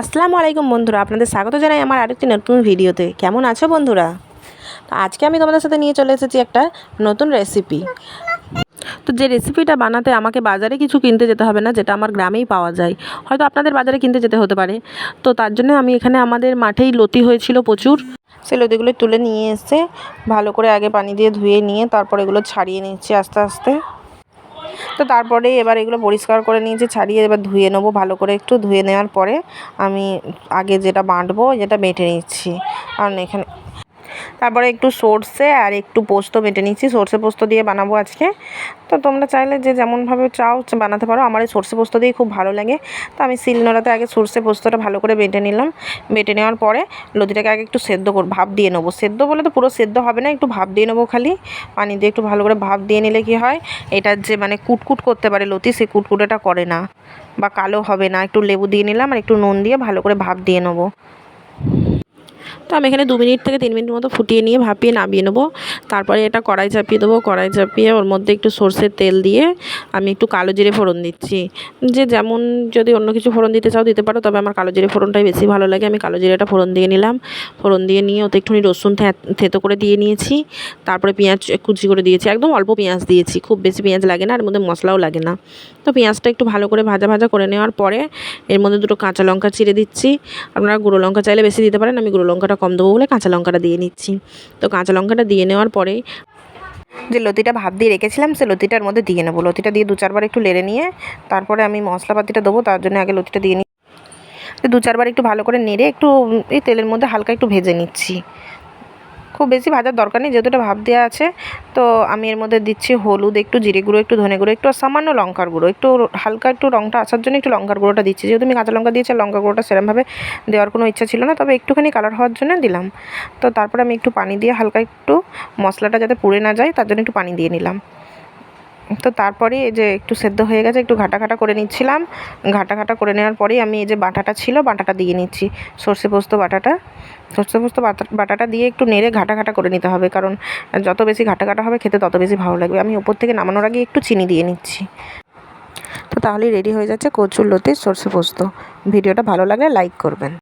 আসসালামু আলাইকুম বন্ধুরা, আপনাদের স্বাগত জানাই আমার আরেকটি নতুন ভিডিওতে। কেমন আছো বন্ধুরা? তো আজকে আমি তোমাদের সাথে নিয়ে চলে এসেছি একটা নতুন রেসিপি। তো যে রেসিপিটা বানাতে আমাকে বাজারে কিছু কিনতে যেতে হবে না, যেটা আমার গ্রামেই পাওয়া যায়। হয়তো আপনাদের বাজারে কিনতে যেতে হতে পারে। তো তার জন্য আমি এখানে আমাদের মাঠেই লতি হয়েছিল প্রচুর, সেই লতিগুলো তুলে নিয়ে এসে ভালো করে আগে পানি দিয়ে ধুয়ে নিয়ে তারপর এগুলো ছাড়িয়ে নিচ্ছি আস্তে আস্তে। তো তারপরে এবার এগুলো পরিষ্কার করে নিয়েছি, ছাড়িয়ে এবার ধুয়ে নেবো ভালো করে। একটু ধুয়ে নেওয়ার পরে আমি আগে যেটা বাটবো যেটা বেটে নিচ্ছি। কারণ এখানে তারপরে একটু সর্ষে আর একটু পোস্ত বেটে নিচ্ছি, সর্ষে পোস্ত দিয়ে বানাবো আজকে। তো তোমরা চাইলে যে যেমনভাবে চাও বানাতে পারো। আমার এই সর্ষে পোস্ত দিয়েই খুব ভালো লাগে। তো আমি শিলনোড়াতে আগে সর্ষে পোস্তটা ভালো করে বেটে নিলাম। বেটে নেওয়ার পরে লতিটাকে আগে একটু সেদ্ধ ভাপ দিয়ে নেবো। সেদ্ধ বলে তো পুরো সেদ্ধ হবে না, একটু ভাপ দিয়ে নেবো খালি। পানি দিয়ে একটু ভালো করে ভাপ দিয়ে নিলে কী হয়, এটার যে মানে কুটকুট করতে পারে লতি, সেই কুটকুটেটা করে না বা কালো হবে না। একটু লেবু দিয়ে নিলাম আর একটু নুন দিয়ে ভালো করে ভাপ দিয়ে নেবো। তো আমি এখানে 2 মিনিট থেকে 3 মিনিট মতো ফুটিয়ে নিয়ে ভাপিয়ে নামিয়ে নেবো। তারপরে এটা কড়াই চাপিয়ে দেবো। কড়াই চাপিয়ে ওর মধ্যে একটু সর্ষের তেল দিয়ে আমি একটু কালো জিরে ফোড়ন দিচ্ছি। যে যেমন যদি অন্য কিছু ফোড়ন দিতে চাও দিতে পারো, তবে আমার কালো জিরে ফোড়নটাই বেশি ভালো লাগে। আমি কালো জিরেটা ফোড়ন দিয়ে নিলাম। ফোড়ন দিয়ে নিয়ে ওতে একটুখানি রসুন থেতো করে দিয়ে নিয়েছি। তারপরে পেঁয়াজ কুচি করে দিয়েছি, একদম অল্প পেঁয়াজ দিয়েছি, খুব বেশি পেঁয়াজ লাগে না, আর মধ্যে মশলাও লাগে না। তো পেঁয়াজটা একটু ভালো করে ভাজা ভাজা করে নেওয়ার পরে এর মধ্যে 2 কাঁচা লঙ্কা চিড়ে দিচ্ছি। আপনারা গুঁড়ো লঙ্কা চাইলে বেশি দিতে পারেন, আমি গুঁড়ো লঙ্কাটা কম দেবো বলে কাঁচা লঙ্কাটা দিয়ে নিচ্ছি। তো কাঁচা লঙ্কাটা দিয়ে নেওয়ার পরে যে লতিটা ভাপ দিয়ে রেখেছিলাম সে লতিটার মধ্যে দিয়ে নেবো। লতিটা দিয়ে 2-4 বার একটু নেড়ে নিয়ে তারপরে আমি মশলাপাতিটা দেবো। তার জন্য আগে লতিটা দিয়ে নিই। 2-4 বার একটু ভালো করে নেড়ে একটু এই তেলের মধ্যে হালকা একটু ভেজে নিচ্ছি। খুব বেশি ভাজার দরকার নেই, যেহেতু এটা ভাপ দেওয়া আছে। তো আমি এর মধ্যে দিচ্ছি হলুদ, একটু জিরে গুঁড়ো, একটু ধনে গুঁড়ো, একটু সামান্য লঙ্কার গুঁড়ো, একটু হালকা একটু রঙটা আসার জন্য একটু লঙ্কার গুঁড়োটা দিচ্ছি। যেহেতু আমি কাঁচা লঙ্কা দিয়েছি, লঙ্কা গুঁড়োটা সেরকমভাবে দেওয়ার কোনো ইচ্ছা ছিল না, তবে একটুখানি কালার হওয়ার জন্য দিলাম। তো তারপরে আমি একটু পানি দিয়ে হালকা একটু মশলাটা যাতে পুড়ে না যায় তার জন্য একটু পানি দিয়ে নিলাম। তো তারপরে এই যে একটু সেদ্ধ হয়ে গেছে, একটু ঘাটা ঘাটা করে নিচ্ছিলাম। ঘাটা ঘাটা করে নেওয়ার পরেই আমি এই যে বাটাটা ছিল বাটাটা দিয়ে নিচ্ছি, সর্ষে পোস্ত বাটাটা। সর্ষে পোস্ত বাটাটা দিয়ে একটু নেড়ে ঘাটা ঘাটা করে নিতে হবে, কারণ যত বেশি ঘাটা ঘাটা হবে খেতে তত বেশি ভালো লাগবে। আমি ওপর থেকে নামানোর আগে একটু চিনি দিয়ে নিচ্ছি। তো তাহলেই রেডি হয়ে যাচ্ছে কচুর লতির সর্ষে পোস্ত। ভিডিওটা ভালো লাগলে লাইক করবেন।